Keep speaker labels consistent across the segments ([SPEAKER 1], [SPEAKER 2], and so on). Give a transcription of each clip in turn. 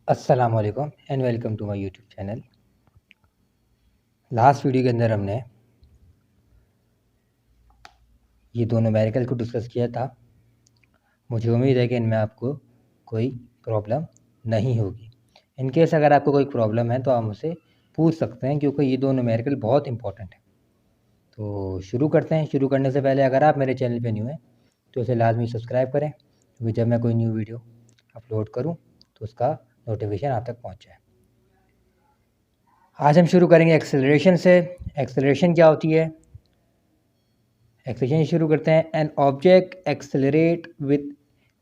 [SPEAKER 1] अस्सलाम वालेकुम and welcome to my YouTube channel. Last video के अंदर हमने ये दो न्यूमेरिकल को डिस्कस किया था। मुझे उम्मीद है कि इनमें आपको कोई प्रॉब्लम नहीं होगी। इन केस अगर आपको कोई प्रॉब्लम है तो आप मुझसे पूछ सकते हैं, क्योंकि ये दो न्यूमेरिकल बहुत इंपॉर्टेंट है। तो शुरू करते हैं। शुरू करने से पहले अगर आप मेरे चैनल पे न्यू हैं तो इसे लाजमी सब्सक्राइब करें, क्योंकि जब मैं कोई न्यू वीडियो अपलोड करूँ तो उसका नोटिफिकेशन आप तक पहुँच जाए। आज हम शुरू करेंगे एक्सेलरेशन से। एक्सेलरेशन क्या होती है? एक्सेलरेशन शुरू करते हैं। An object accelerate with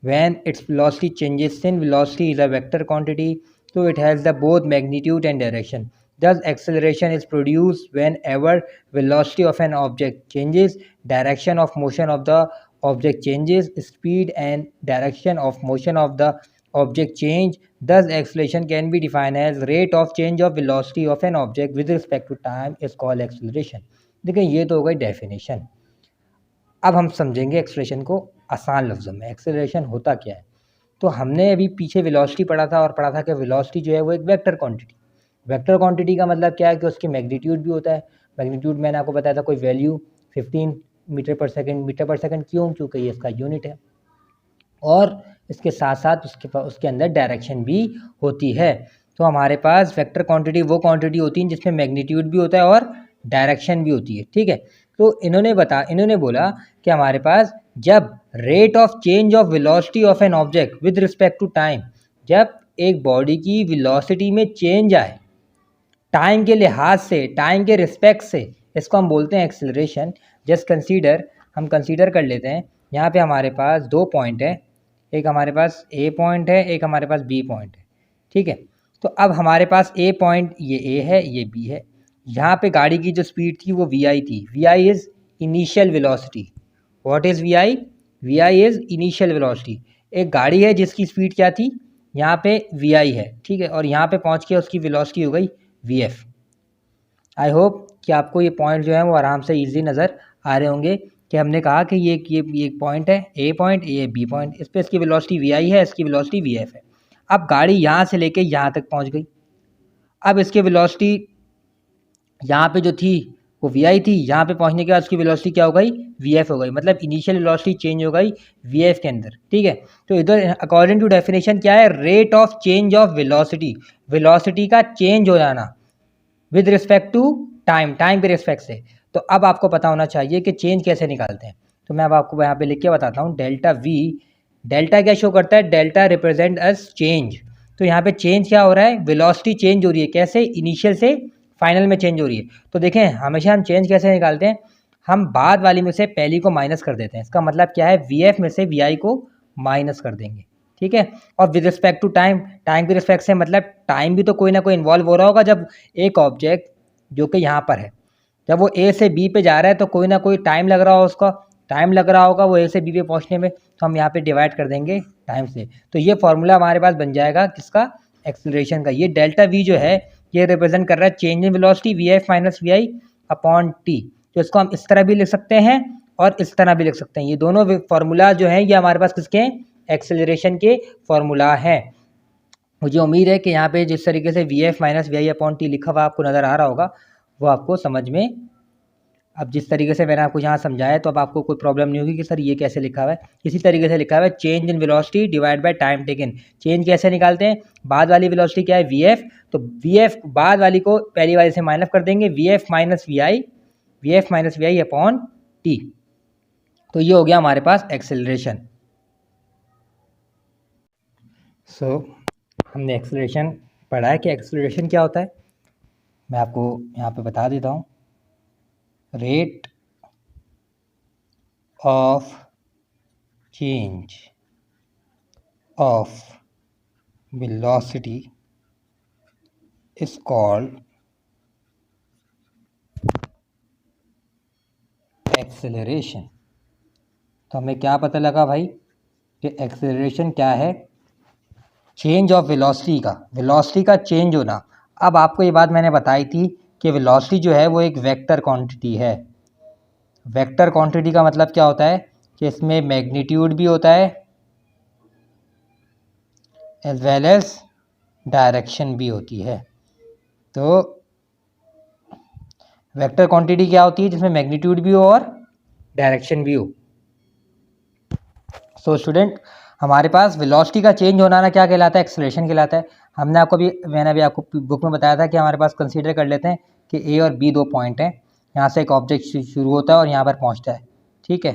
[SPEAKER 1] when its velocity changes. Since velocity is a vector quantity, so it has the both magnitude and direction. Thus acceleration is produced whenever velocity of an object changes, direction of motion of the object changes, speed and direction of motion of the object change. Thus acceleration can be defined as rate of change of velocity of an object with respect to time is called acceleration. देखिए ये तो हो गई definition. अब हम समझेंगे acceleration को आसान लफ्ज़ों में। एक्सेलरेशन होता क्या है? तो हमने अभी पीछे वेलोसिटी पढ़ा था और पढ़ा था कि वेलोसिटी जो है वो एक वेक्टर क्वांटिटी। वेक्टर क्वांटिटी का मतलब क्या है कि उसकी मैग्नीट्यूड भी होता है। मैग्नीट्यूड मैंने आपको बताया था, कोई value 15 metre per second. Metre per second क्यों? क्योंकि ये इसका यूनिट है। और इसके साथ साथ उसके अंदर डायरेक्शन भी होती है। तो हमारे पास वेक्टर क्वांटिटी वो क्वांटिटी होती है जिसमें मैग्नीट्यूड भी होता है और डायरेक्शन भी होती है। ठीक है, तो इन्होंने बोला कि हमारे पास जब rate of change of velocity of an object with respect to time, जब एक बॉडी की वेलोसिटी में चेंज आए टाइम के लिहाज से, टाइम के रिस्पेक्ट से, इसको हम बोलते हैं एक्सेलरेशन। जस्ट हम कंसीडर कर लेते हैं। यहाँ पे हमारे पास दो पॉइंट है, एक हमारे पास ए पॉइंट है, एक हमारे पास बी पॉइंट है। ठीक है, तो अब हमारे पास ए पॉइंट, ये ए है, ये बी है। यहाँ पे गाड़ी की जो स्पीड थी वो वी आई थी। V I is initial velocity. What is V I? V I is initial velocity. एक गाड़ी है जिसकी स्पीड क्या थी? यहाँ पे वी आई है। ठीक है, और यहाँ पे पहुँच के उसकी वेलोसिटी हो गई वी एफ। आई होप कि आपको ये पॉइंट जो है वो आराम से ईजी नज़र आ रहे होंगे कि हमने कहा कि ये एक पॉइंट है, ए पॉइंट, ये बी पॉइंट। इस पर इसकी वेलोसिटी वी आई है, इसकी वेलोसिटी वी एफ है। अब गाड़ी यहाँ से लेके यहाँ तक पहुँच गई। अब इसकी वेलोसिटी यहाँ पे जो थी वो वी आई थी, यहाँ पे पहुँचने के बाद उसकी वेलोसिटी क्या हो गई? वी एफ हो गई। मतलब इनिशियल वेलोसिटी चेंज हो गई वी एफ के अंदर। ठीक है, तो इधर अकॉर्डिंग टू डेफिनेशन क्या है? Rate of change of velocity, velocity का चेंज हो जाना with respect to time, time के रिस्पेक्ट से। तो अब आपको पता होना चाहिए कि चेंज कैसे निकालते हैं। तो मैं अब आपको यहाँ पे लिख के बताता हूँ। डेल्टा वी, डेल्टा क्या शो करता है? Delta represent as change. तो यहाँ पे चेंज क्या हो रहा है? वेलोसिटी चेंज हो रही है। कैसे? इनिशियल से फाइनल में चेंज हो रही है। तो देखें, हमेशा हम चेंज कैसे निकालते हैं? हम बाद वाली में से पहली को माइनस कर देते हैं। इसका मतलब क्या है? वी एफ में से वी आई को माइनस कर देंगे। ठीक है, और with respect to time, time के रिस्पेक्ट से मतलब टाइम भी तो कोई ना कोई इन्वॉल्व हो रहा होगा। जब एक ऑब्जेक्ट जो कि यहाँ पर है, जब वो ए से बी पे जा रहा है तो कोई ना कोई टाइम लग रहा हो, उसका टाइम लग रहा होगा वो ए से बी पे पहुँचने में। तो हम यहाँ पे डिवाइड कर देंगे टाइम से। तो ये फॉर्मूला हमारे पास बन जाएगा किसका? एक्सेलरेशन का। ये डेल्टा वी जो है ये रिप्रेजेंट कर रहा है change in velocity V F minus V I upon T. तो इसको हम इस तरह भी लिख सकते हैं और इस तरह भी लिख सकते हैं। ये दोनों फार्मूला जो हैं ये हमारे पास किसके हैं? एक्सेलरेशन के फार्मूला है। मुझे उम्मीद है कि यहाँ पे जिस तरीके से V F minus V I upon T लिखा हुआ आपको नज़र आ रहा होगा वो आपको समझ में, अब जिस तरीके से मैंने आपको यहाँ समझाया तो अब आपको कोई प्रॉब्लम नहीं होगी कि सर ये कैसे लिखा हुआ है। इसी तरीके से लिखा हुआ है change in velocity divide by time taken. Change कैसे निकालते हैं? बाद वाली वेलोसिटी क्या है? V F. तो वी एफ बाद वाली को पहली वाली से माइनस कर देंगे, V F minus V I, V F minus V I upon T. तो ये हो गया हमारे पास एक्सेलरेशन। हमने एक्सेलरेशन पढ़ा है कि एक्सेलरेशन क्या होता है। मैं आपको यहाँ पे बता देता हूँ। Rate of change of velocity is called acceleration. तो हमें क्या पता लगा भाई कि एक्सेलरेशन क्या है? चेंज ऑफ वेलोसिटी का, वेलोसिटी का चेंज होना। अब आपको ये बात मैंने बताई थी कि वेलोसिटी जो है वो एक वेक्टर क्वांटिटी है। वेक्टर क्वांटिटी का मतलब क्या होता है कि इसमें मैग्नीट्यूड भी होता है एज वेल एज डायरेक्शन भी होती है। तो वेक्टर क्वांटिटी क्या होती है? जिसमें मैग्नीट्यूड भी हो और डायरेक्शन भी हो। सो स्टूडेंट, हमारे पास वेलोसिटी का चेंज होना ना क्या कहलाता है? एक्सेलरेशन कहलाता है। मैंने अभी आपको बुक में बताया था कि हमारे पास कंसीडर कर लेते हैं कि ए और बी दो पॉइंट हैं। यहाँ से एक ऑब्जेक्ट शुरू होता है और यहाँ पर पहुँचता है, ठीक है,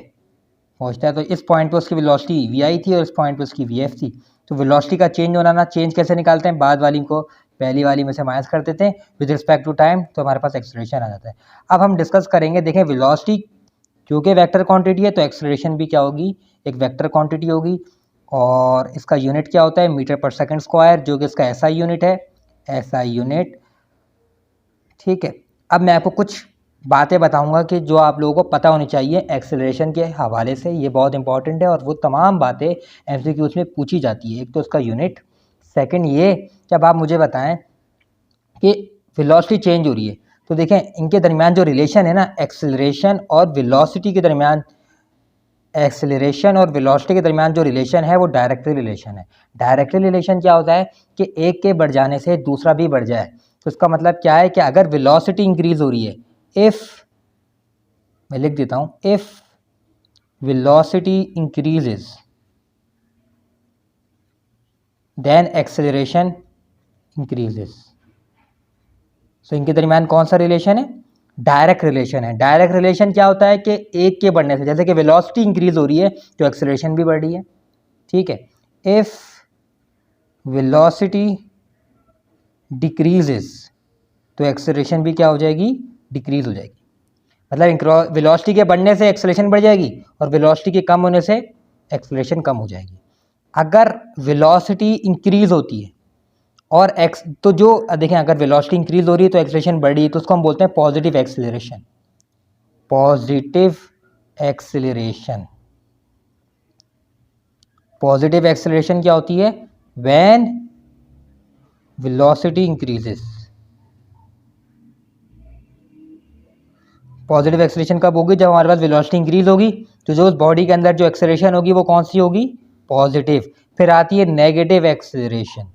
[SPEAKER 1] पहुँचता है। तो इस पॉइंट पे उसकी वेलोसिटी वी आई थी और इस पॉइंट पे उसकी वी एफ थी। तो वेलोसिटी का चेंज होना ना, चेंज कैसे निकालते हैं? बाद वाली को पहली वाली में से माइनस कर देते हैं विद रिस्पेक्ट टू टाइम, तो हमारे पास एक्सेलरेशन आ जाता है। अब हम डिस्कस करेंगे, देखें वेलोसिटी क्योंकि वेक्टर क्वांटिटी है तो एक्सेलरेशन भी क्या होगी? एक वेक्टर क्वांटिटी होगी। और इसका यूनिट क्या होता है? मीटर पर सेकंड स्क्वायर, जो कि इसका एसआई यूनिट है, एसआई यूनिट, ठीक है। अब मैं आपको कुछ बातें बताऊंगा कि जो आप लोगों को पता होनी चाहिए एक्सेलरेशन के हवाले से। ये बहुत इंपॉर्टेंट है और वो तमाम बातें एमसीक्यूज में पूछी जाती है। एक तो इसका यूनिट, सेकंड ये कि अब आप मुझे बताएं कि वेलोसिटी चेंज हो रही है तो देखें इनके दरमियान जो रिलेशन है ना, एक्सेलरेशन और वेलोसिटी के दरमियान, एक्सेलरेशन और वेलोसिटी के दरमियान जो रिलेशन है वो डायरेक्टली रिलेशन है। डायरेक्टली रिलेशन क्या होता है कि एक के बढ़ जाने से दूसरा भी बढ़ जाए। तो इसका मतलब क्या है कि अगर वेलोसिटी इंक्रीज हो रही है, इफ़, मैं लिख देता हूँ, if velocity increases then acceleration increases. So इनके दरमियान कौन सा रिलेशन है? डायरेक्ट रिलेशन है। डायरेक्ट रिलेशन क्या होता है कि एक के बढ़ने से, जैसे कि वेलोसिटी इंक्रीज हो रही है तो एक्सेलरेशन भी बढ़ रही है, ठीक है। इफ वेलोसिटी डिक्रीजेस तो एक्सेलरेशन भी क्या हो जाएगी? डिक्रीज हो जाएगी। मतलब वेलोसिटी के बढ़ने से एक्सेलरेशन बढ़ जाएगी और वेलोसिटी के कम होने से एक्सेलरेशन कम हो जाएगी। अगर वेलोसिटी इंक्रीज होती है और एक्स, तो जो देखें अगर वेलोसिटी इंक्रीज हो रही है तो एक्सेलरेशन बढ़ रही है, तो उसको हम बोलते हैं positive acceleration. Positive acceleration, positive acceleration क्या होती है? When velocity increases. Positive acceleration कब होगी? जब हमारे पास वेलोसिटी इंक्रीज होगी। तो जो उस बॉडी के अंदर जो एक्सेलरेशन होगी वो कौन सी होगी? पॉजिटिव। फिर आती है नेगेटिव एक्सेलरेशन।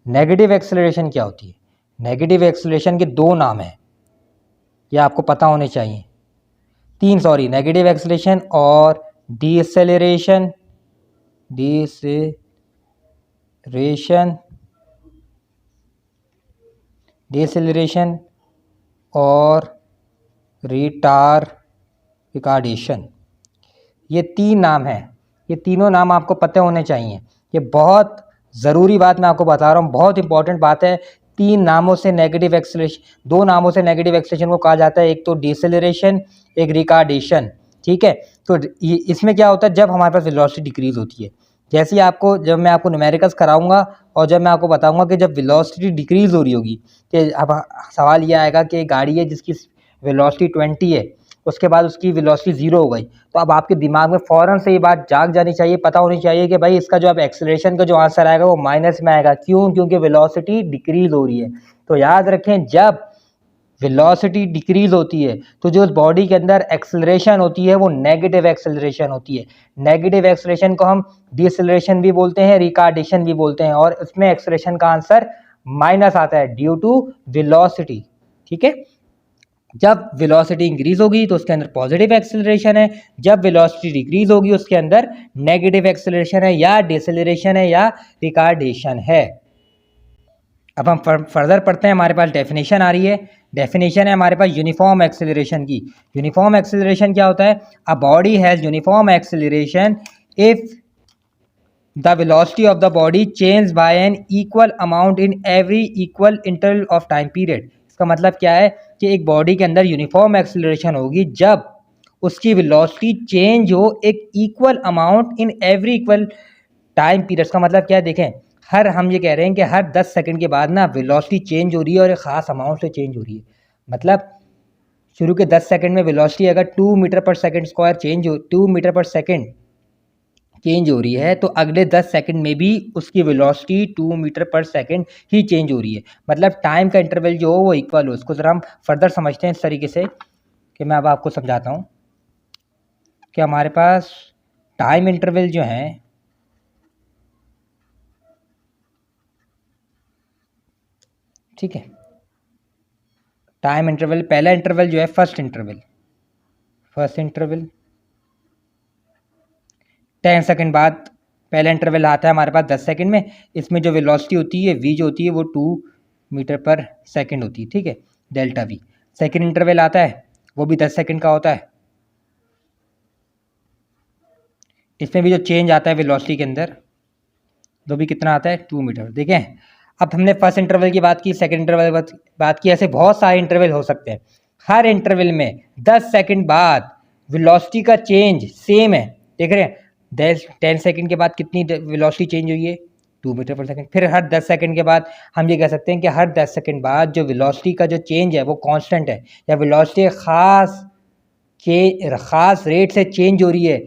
[SPEAKER 1] नेगेटिव एक्सेलरेशन क्या होती है? नेगेटिव एक्सेलरेशन के दो नाम हैं, ये आपको पता होने चाहिए। तीन, सॉरी, नेगेटिव एक्सेलरेशन और डीएक्सेलरेशन, डीएक्सेलरेशन और रिटार्डेशन। ये तीन नाम हैं, ये तीनों नाम आपको पते होने चाहिए। ये बहुत ज़रूरी बात मैं आपको बता रहा हूँ, बहुत इंपॉर्टेंट बात है। तीन नामों से नेगेटिव एक्सेलरेशन, दो नामों से नेगेटिव एक्सेलरेशन को कहा जाता है, एक तो डिसेलरेशन, एक रिटार्डेशन, ठीक है। तो इसमें क्या होता है? जब हमारे पास वेलोसिटी डिक्रीज होती है, जैसे ही आपको, जब मैं आपको न्यूमेरिकल्स कराऊंगा और जब मैं आपको बताऊंगा कि जब वेलोसिटी डिक्रीज हो रही होगी, कि अब सवाल ये आएगा कि गाड़ी है जिसकी वेलोसिटी 20 है, उसके बाद उसकी वेलोसिटी 0 हो गई, तो अब आपके दिमाग में फ़ौरन से ये बात जाग जानी चाहिए, पता होनी चाहिए कि भाई इसका जो अब एक्सेलरेशन का जो आंसर आएगा वो माइनस में आएगा। क्यों? क्योंकि वेलोसिटी डिक्रीज हो रही है। तो याद रखें, जब वेलोसिटी डिक्रीज होती है तो जो उस बॉडी के अंदर एक्सेलरेशन होती है वो नेगेटिव एक्सेलरेशन होती है। नेगेटिव एक्सेलरेशन को हम डिसेलरेशन भी बोलते हैं, रिटार्डेशन भी बोलते हैं, और इसमें एक्सेलरेशन का आंसर माइनस आता है ड्यू टू वेलोसिटी, ठीक है। जब वेलोसिटी इंक्रीज होगी तो उसके अंदर पॉजिटिव एक्सेलरेशन है, जब वेलोसिटी डिक्रीज होगी उसके अंदर नेगेटिव एक्सेलरेशन है, या डिसेलरेशन है, या रिटार्डेशन है। अब हम फर्दर पढ़ते हैं, हमारे पास डेफिनेशन आ रही है। डेफिनेशन है हमारे पास यूनिफॉर्म एक्सेलरेशन की। यूनिफॉर्म एक्सेलरेशन क्या होता है? A body has uniform acceleration if the velocity of the body change by an equal amount in every equal interval of time period. इसका मतलब क्या है कि एक बॉडी के अंदर यूनिफॉर्म एक्सेलरेशन होगी जब उसकी वेलोसिटी चेंज हो एक equal amount in every equal time period. का मतलब क्या है? देखें, हम ये कह रहे हैं कि हर 10 सेकंड के बाद ना वेलोसिटी चेंज हो रही है और एक ख़ास अमाउंट से चेंज हो रही है। मतलब शुरू के 10 सेकंड में वेलोसिटी अगर 2 metre per second square 2 metre per second change हो रही है, तो अगले 10 सेकंड में भी उसकी वेलोसिटी 2 मीटर पर सेकंड ही चेंज हो रही है। मतलब टाइम का इंटरवल जो हो वो इक्वल हो। इसको ज़रा हम फर्दर समझते हैं इस तरीके से कि मैं अब आपको समझाता हूँ कि हमारे पास टाइम इंटरवल जो है, ठीक है। टाइम इंटरवल, पहला इंटरवल जो है फर्स्ट इंटरवल 10 सेकंड बाद पहला इंटरवल आता है हमारे पास 10 सेकंड में। इसमें जो वेलोसिटी होती है v जो होती है वो 2 मीटर पर सेकंड होती है, ठीक है, डेल्टा v। सेकंड इंटरवल आता है वो भी 10 सेकंड का होता है। इसमें भी जो चेंज आता है वेलोसिटी के अंदर वो भी कितना आता है 2 मीटर। देखें, अब हमने फर्स्ट इंटरवल की बात की, सेकंड इंटरवल की बात की, ऐसे बहुत सारे इंटरवल हो सकते हैं। हर इंटरवल में 10 सेकंड बाद वेलोसिटी का चेंज सेम है। देख रहे हैं, 10 सेकंड के बाद कितनी वेलोसिटी चेंज हुई है 2 मीटर पर सेकंड। फिर हर 10 सेकंड के बाद हम ये कह सकते हैं कि हर 10 सेकंड बाद जो वेलोसिटी का जो चेंज है वो कांस्टेंट है, या वेलोसिटी ख़ास रेट से चेंज हो रही है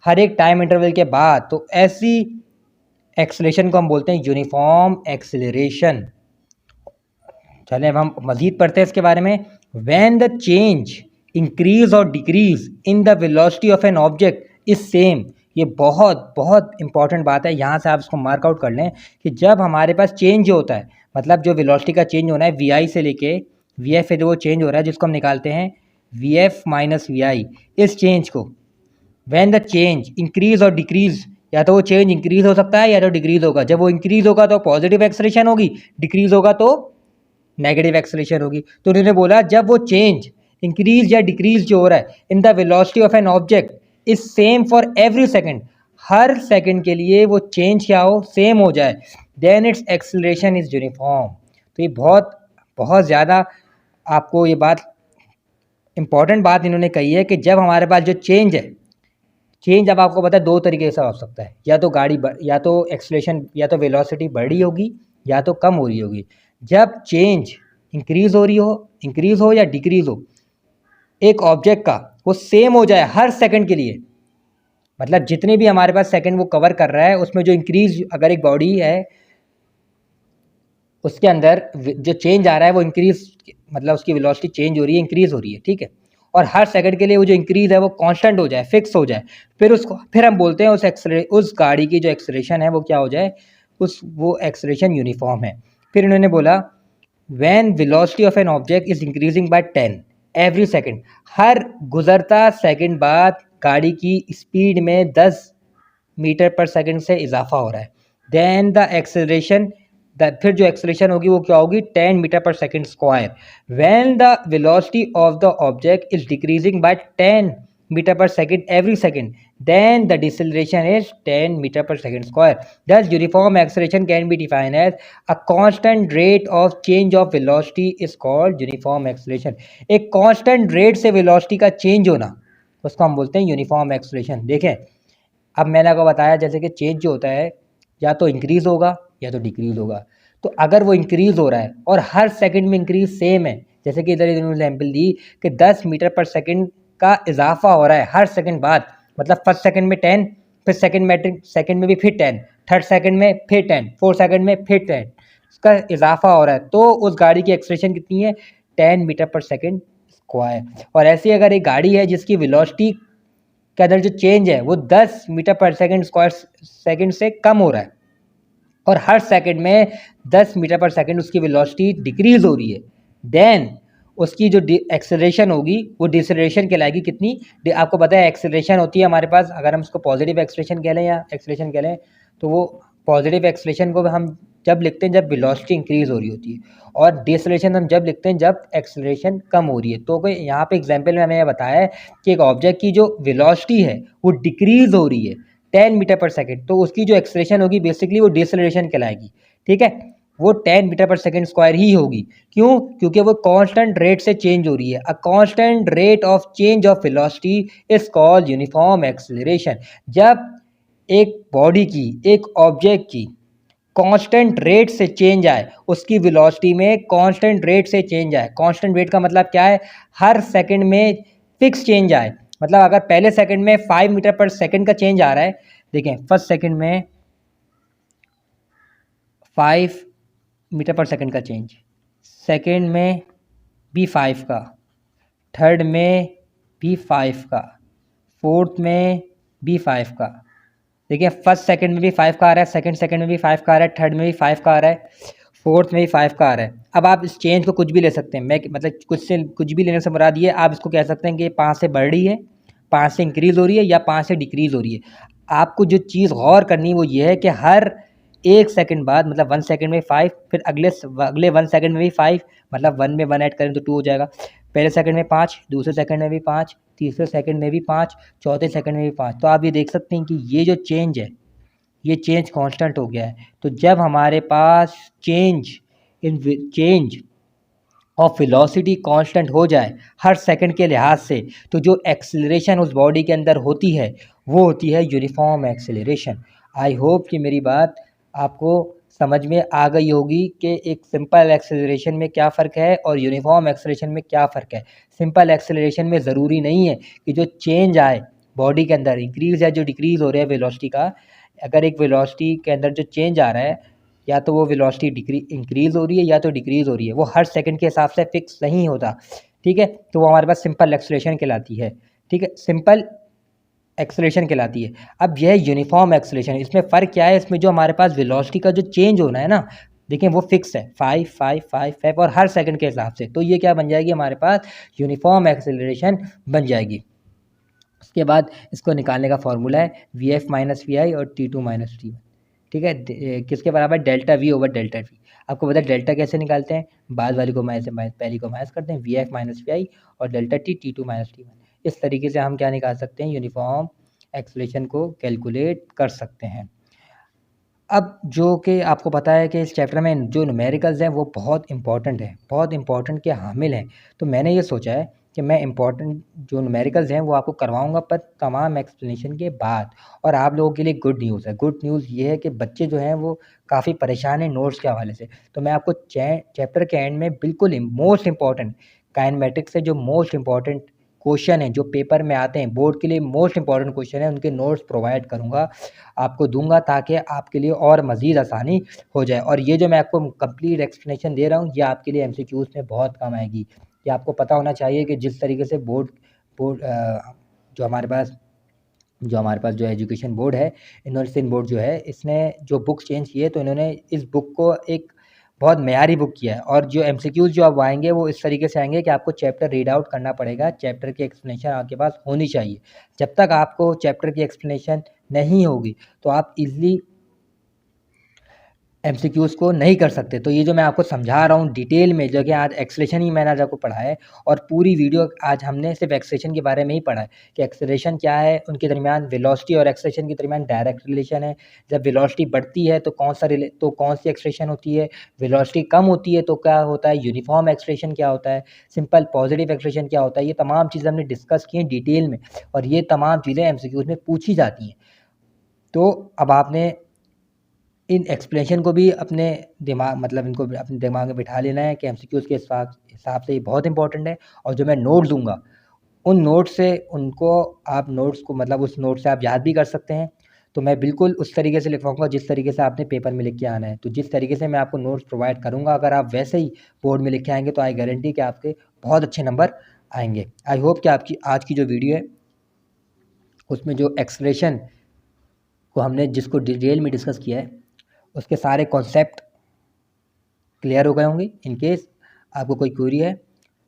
[SPEAKER 1] हर एक टाइम इंटरवल के बाद। तो ऐसी एक्सेलरेशन को हम बोलते हैं यूनिफॉर्म एक्सेलरेशन। चलें अब हम मज़ीद पढ़ते हैं इसके बारे में। व्हेन द चेंज इंक्रीज और decrease in the velocity of an object is same. ये बहुत बहुत इंपॉर्टेंट बात है, यहाँ से आप इसको मार्क आउट कर लें कि जब हमारे पास चेंज होता है, मतलब जो वेलोसिटी का चेंज होना है वी आई से लेके वी एफ है, जो वो चेंज हो रहा है जिसको हम निकालते हैं वी एफ माइनस वी आई, इस चेंज को व्हेन द चेंज इंक्रीज और डिक्रीज, या तो वो चेंज इंक्रीज हो सकता है या तो डिक्रीज होगा। जब वो इंक्रीज होगा तो पॉजिटिव एक्सेलरेशन होगी, डिक्रीज होगा तो नेगेटिव एक्सेलरेशन होगी। तो उन्होंने बोला जब वो चेंज इंक्रीज या डिक्रीज जो हो रहा है in the velocity of an object is same for every second, हर सेकंड के लिए वो चेंज क्या हो, सेम हो जाए, then its acceleration is uniform. तो ये बहुत बहुत ज़्यादा आपको ये बात इंपॉर्टेंट बात इन्होंने कही है कि जब हमारे पास जो चेंज है, चेंज अब आपको पता है दो तरीके से हो सकता है, या तो या तो एक्सेलरेशन या तो वेलोसिटी बढ़ रही होगी या तो कम हो रही होगी। जब चेंज इंक्रीज हो या डिक्रीज हो एक ऑब्जेक्ट का, वो सेम हो जाए हर सेकंड के लिए, मतलब जितने भी हमारे पास सेकंड वो कवर कर रहा है उसमें जो इंक्रीज, अगर एक बॉडी है उसके अंदर जो चेंज आ रहा है वो इंक्रीज, मतलब उसकी वेलोसिटी चेंज हो रही है, इंक्रीज हो रही है, ठीक है, और हर सेकंड के लिए वो जो इंक्रीज है वो कांस्टेंट हो जाए, फिक्स हो जाए, फिर हम बोलते हैं उस गाड़ी की जो एक्सेलरेशन है वो क्या हो जाए, वो एक्सेलरेशन यूनिफॉर्म है। फिर इन्होंने बोला when velocity of an object is increasing by 10 every second, हर गुजरता सेकंड बाद गाड़ी की स्पीड में 10 मीटर पर सेकंड से इजाफा हो रहा है, देन द एक्सेलरेशन, फिर जो एक्सेलरेशन होगी वो क्या होगी 10 metre per second square. When the velocity of the object is decreasing by 10 metre per second every second, then the deceleration is 10 meter per second square. Thus uniform acceleration can be defined as a constant rate of change of velocity is called uniform acceleration. एक constant rate से velocity का change होना उसको हम बोलते हैं uniform acceleration. देखें, अब मैंने आपको बताया जैसे कि चेंज जो होता है या तो इंक्रीज होगा या तो डिक्रीज होगा। तो अगर वो इंक्रीज हो रहा है और हर सेकंड में इंक्रीज सेम है, जैसे कि इधर इन्होंने एग्जाम्पल दी कि 10 मीटर पर सेकंड का इजाफा हो रहा है हर सेकंड बाद, मतलब फर्स्ट सेकंड में 10, फिर सेकंड में भी फिर 10, थर्ड सेकंड में फिर 10, फोर्थ सेकंड में फिर 10, इसका इजाफा हो रहा है, तो उस गाड़ी की एक्सेलरेशन कितनी है 10 मीटर पर सेकंड स्क्वायर। और ऐसी अगर एक गाड़ी है जिसकी वेलोसिटी के अंदर जो चेंज है वो 10 metre per second square second से कम हो रहा है और हर सेकंड में 10 मीटर पर सेकंड उसकी वेलोसिटी डिक्रीज हो रही है, देन उसकी जो एक्सेलरेशन होगी वो डिसेलरेशन कहलाएगी। कितनी, आपको पता है एक्सेलरेशन होती है हमारे पास, अगर हम उसको पॉजिटिव एक्सेलरेशन कह लें या एक्सेलरेशन कह लें, तो वो पॉजिटिव एक्सेलरेशन को हम जब लिखते हैं जब वेलोसिटी इंक्रीज हो रही होती है, और डिसेलरेशन हम जब लिखते हैं जब एक्सेलरेशन कम हो रही है। तो कोई यहाँ पे एग्जाम्पल में हमें बताया है कि एक ऑब्जेक्ट की जो वेलोसिटी है वो डिक्रीज हो रही है 10 मीटर पर सेकेंड, तो उसकी जो एक्सेलरेशन होगी बेसिकली वो डिसेलरेशन कहलाएगी, ठीक है, वो 10 मीटर पर सेकंड स्क्वायर ही होगी। क्यों, क्योंकि वो कांस्टेंट रेट से चेंज हो रही है। A constant rate of change of velocity is called uniform acceleration. जब एक बॉडी की, एक ऑब्जेक्ट की कांस्टेंट रेट से चेंज आए, उसकी वेलोसिटी में कांस्टेंट रेट से चेंज आए, कांस्टेंट रेट का मतलब क्या है, हर सेकंड में फिक्स चेंज आए, मतलब अगर पहले सेकंड में 5 मीटर पर सेकंड का चेंज आ रहा है, देखें फर्स्ट सेकंड में 5 मीटर पर सेकंड का चेंज, सेकंड में भी 5 का, थर्ड में भी 5 का, फोर्थ में भी 5 का। देखिए फर्स्ट सेकंड में भी 5 का आ रहा है, सेकंड में भी 5 का आ रहा है, थर्ड में भी 5 का आ रहा है, फोर्थ में भी 5 का आ रहा है। अब आप इस चेंज को कुछ भी ले सकते हैं, मैं मतलब कुछ से कुछ भी लेने से मुराद ये आप इसको कह सकते हैं कि 5 से बढ़ रही है, 5 से इंक्रीज़ हो रही है या 5 से डिक्रीज़ हो रही है। आपको जो चीज़ गौर करनी है वो ये है कि हर 1 सेकंड बाद मतलब 1 सेकंड में 5, फिर अगले 1 सेकंड में भी 5, मतलब 1 में 1 ऐड करें तो 2 हो जाएगा। पहले सेकंड में 5, दूसरे सेकंड में भी 5, तीसरे सेकंड में भी 5, चौथे सेकंड में भी 5। तो आप ये देख सकते हैं कि ये जो चेंज है, ये चेंज कांस्टेंट हो गया है। तो जब हमारे पास चेंज ऑफ वेलोसिटी कांस्टेंट हो जाए हर सेकंड के लिहाज से, तो जो एक्सेलरेशन उस बॉडी के अंदर होती है वो होती है यूनिफॉर्म एक्सेलरेशन। आई होप कि मेरी बात आपको समझ में आ गई होगी कि एक सिंपल एक्सेलरेशन में क्या फ़र्क है और यूनिफॉर्म एक्सेलरेशन में क्या फ़र्क है। सिंपल एक्सेलरेशन में ज़रूरी नहीं है कि जो चेंज आए बॉडी के अंदर, इंक्रीज़ या जो डिक्रीज़ हो रहा है वेलोसिटी का, अगर एक वेलोसिटी के अंदर जो चेंज आ रहा है, या तो वो वेलोसिटी इंक्रीज़ हो रही है या तो डिक्रीज़ हो रही है, वो हर सेकंड के हिसाब से फिक्स नहीं होता, ठीक है? तो वो हमारे पास सिंपल एक्सेलरेशन कहलाती है, ठीक है? सिंपल एक्सेलरेशन कहलाती है। अब यह यूनिफॉर्म एक्सेलरेशन, इसमें फ़र्क क्या है? इसमें जो हमारे पास वेलोसिटी का जो चेंज होना है ना, देखें वो फिक्स है 5 5 5 5 और हर सेकंड के हिसाब से। तो ये क्या बन जाएगी हमारे पास? यूनिफॉर्म एक्सेलरेशन बन जाएगी। उसके बाद इसको निकालने का फॉर्मूला है V F minus V I और T two minus T one, ठीक है? किसके बराबर? Delta V over delta T. आपको पता है डेल्टा कैसे निकालते हैं? बाद वाली को माइनस से पहली को माइनस करते हैं, V F minus V I और delta T T two minus T one. इस तरीके से हम क्या निकाल सकते हैं? यूनिफॉर्म एक्सेलरेशन को कैलकुलेट कर सकते हैं। अब जो कि आपको पता है कि इस चैप्टर में जो न्यूमेरिकल्स हैं वो बहुत इंपॉर्टेंट हैं, बहुत इंपॉर्टेंट के हामिल हैं। तो मैंने ये सोचा है कि मैं इंपॉर्टेंट जो न्यूमेरिकल्स हैं वो आपको करवाऊँगा, पर तमाम एक्सप्लेनेशन के बाद। और आप लोगों के लिए गुड न्यूज़ है, गुड न्यूज़ ये है कि बच्चे जो हैं वो काफ़ी परेशान हैं नोट्स के हवाले से। तो मैं आपको चैप्टर के एंड में बिल्कुल मोस्ट इंपॉर्टेंट काइनेमेटिक्स से जो मोस्ट इंपॉर्टेंट क्वेश्चन हैं जो पेपर में आते हैं, बोर्ड के लिए मोस्ट इंपॉर्टेंट क्वेश्चन है, उनके नोट्स प्रोवाइड करूँगा, आपको दूँगा, ताकि आपके लिए और मज़ीद आसानी हो जाए। और ये जो मैं आपको कंप्लीट एक्सप्लेनेशन दे रहा हूँ, ये आपके लिए एमसीक्यूज़ में बहुत काम आएगी। ये आपको पता होना चाहिए कि जिस तरीके से बोर्ड बोर्ड जो हमारे पास जो एजुकेशन बोर्ड है, इन्होंने सिंध बोर्ड जो है, इसने जो बुक्स चेंज की है, तो इन्होंने इस बुक को एक बहुत मेयारी बुक किया है। और जो एमसीक्यूज़ जो अब आएँगे वो इस तरीके से आएँगे कि आपको चैप्टर रीड आउट करना पड़ेगा, चैप्टर की एक्सप्लेनेशन आपके पास होनी चाहिए। जब तक आपको चैप्टर की एक्सप्लेनेशन नहीं होगी, तो आप ईज़िली एमसीक्यूज़ को नहीं कर सकते। तो ये जो मैं आपको समझा रहा हूँ डिटेल में, जो कि आज एक्सेलरेशन ही मैंने आज आपको पढ़ा है, और पूरी वीडियो आज हमने सिर्फ एक्सेलरेशन के बारे में ही पढ़ा है कि एक्सेलरेशन क्या है, उनके दरमियान वेलोसिटी और एक्सेलरेशन के दरमियान डायरेक्ट रिलेशन है। जब वेलोसिटी बढ़ती है तो कौन सी एक्सेलरेशन होती है, वेलोसिटी कम होती है तो क्या होता है, यूनिफॉर्म एक्सेलरेशन क्या होता है, सिंपल पॉजिटिव एक्सेलरेशन क्या होता है। ये तमाम चीज़ें हमने डिस्कस की हैं डिटेल में, और ये तमाम चीज़ें एमसीक्यूज़ में पूछी जाती हैं। तो अब आपने इन एक्सप्लेनेशन को भी अपने दिमाग मतलब इनको भी अपने दिमाग में बिठा लेना है कि एमसीक्यूज़ के हिसाब से ये बहुत इंपॉर्टेंट है। और जो मैं नोट दूँगा, उन नोट से उनको आप नोट्स को मतलब उस नोट से आप याद भी कर सकते हैं। तो मैं बिल्कुल उस तरीके से लिखवाऊँगा जिस तरीके से आपने पेपर में लिख के आना है। तो जिस तरीके से मैं आपको नोट्स प्रोवाइड करूँगा, अगर आप वैसे ही बोर्ड में लिख के आएँगे, तो आई गारंटी कि आपके बहुत अच्छे नंबर आएँगे। आई होप कि आपकी आज की जो वीडियो है, उसमें जो एक्सेलरेशन को हमने जिसको डिटेल में डिस्कस किया है, उसके सारे कॉन्सेप्ट क्लियर हो गए होंगे। इन केस आपको कोई क्वेरी है,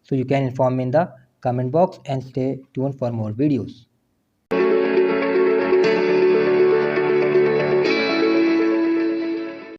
[SPEAKER 1] so you can inform me in the comment box and stay tuned for more videos.